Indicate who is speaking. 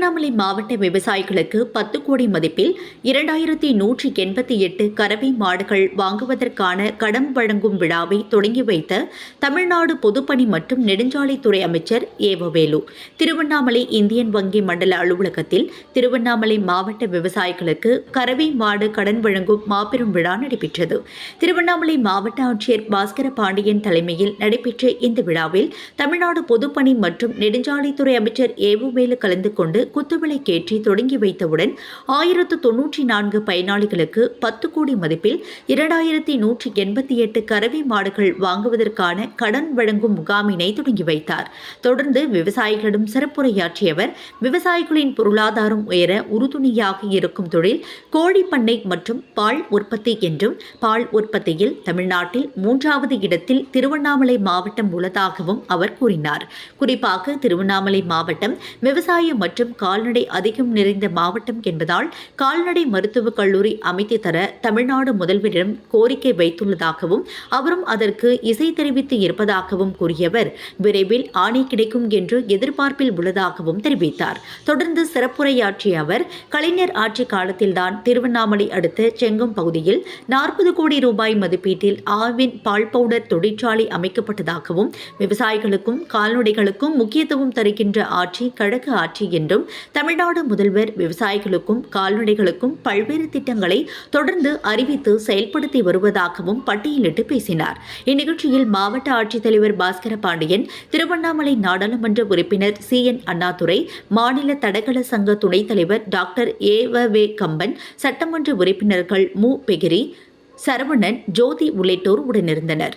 Speaker 1: திருவண்ணாமலை மாவட்ட விவசாயிகளுக்கு 10 கோடி மதிப்பில் 2188 கறவை மாடுகள் வாங்குவதற்கான கடன் வழங்கும் விழாவை தொடங்கி வைத்த தமிழ்நாடு பொதுப்பணி மற்றும் நெடுஞ்சாலைத்துறை அமைச்சர் ஏவவேலு திருவண்ணாமலை இந்தியன் வங்கி மண்டல அலுவலகத்தில் திருவண்ணாமலை மாவட்ட விவசாயிகளுக்கு கறவை மாடு கடன் வழங்கும் மாபெரும் விழா நடைபெற்றது. திருவண்ணாமலை மாவட்ட ஆட்சியர் பாஸ்கர பாண்டியன் தலைமையில் நடைபெற்ற இந்த விழாவில் தமிழ்நாடு பொதுப்பணி மற்றும் நெடுஞ்சாலைத்துறை அமைச்சர் ஏவவேலு கலந்து கொண்டு குத்துவிளக்கேற்றி தொடங்கி வைத்தவுடன் 1094 பயனாளிகளுக்கு 10 கோடி மதிப்பில் 2188 கறவை மாடுகள் வாங்குவதற்கான கடன் வழங்கும் முகாமினை தொடங்கி வைத்தார். தொடர்ந்து விவசாயிகளிடம் சிறப்புரையாற்றிய அவர், விவசாயிகளின் பொருளாதாரம் உயர உறுதுணையாக இருக்கும் தொழில் கோழி பண்ணை மற்றும் பால் உற்பத்தி என்றும், பால் உற்பத்தியில் தமிழ்நாட்டில் 3வது இடத்தில் திருவண்ணாமலை மாவட்டம் உள்ளதாகவும் அவர் கூறினார். குறிப்பாக திருவண்ணாமலை மாவட்டம் விவசாய மற்றும் கால்நடை அதிகம் நிறைந்த மாவட்டம் என்பதால் கால்நடை மருத்துவக் கல்லூரி அமைத்து தர தமிழ்நாடு முதல்வரிடம் கோரிக்கை வைத்துள்ளதாகவும் அவரும் அதற்கு இசை தெரிவித்து இருப்பதாகவும் கூறியவர், விரைவில் ஆணை கிடைக்கும் என்று எதிர்பார்ப்பில் உள்ளதாகவும் தெரிவித்தார். தொடர்ந்து சிறப்புரையாற்றிய அவர், கலைஞர் ஆட்சி காலத்தில்தான் திருவண்ணாமலை அடுத்த செங்கம் பகுதியில் 40 கோடி ரூபாய் மதிப்பீட்டில் ஆவின் பால் பவுடர் தொழிற்சாலை அமைக்கப்பட்டதாகவும், விவசாயிகளுக்கும் கால்நடைகளுக்கும் முக்கியத்துவம் தருகின்ற ஆட்சி கழக ஆட்சி என்றும், தமிழ்நாடு முதல்வர் விவசாயிகளுக்கும் கால்நடைகளுக்கும் பல்வேறு திட்டங்களை தொடர்ந்து அறிவித்து செயல்படுத்தி வருவதாகவும் பட்டியலிட்டு பேசினார். இந்நிகழ்ச்சியில் மாவட்ட ஆட்சித்தலைவர் பாஸ்கர பாண்டியன், திருவண்ணாமலை நாடாளுமன்ற உறுப்பினர் CN அண்ணாதுரை, மாநில தடகள சங்க துணைத் தலைவர் டாக்டர் ஏவவே கம்பன், சட்டமன்ற உறுப்பினர்கள் மு பெகிரி, சரவணன், ஜோதி உள்ளிட்டோர் உடனிருந்தனர்.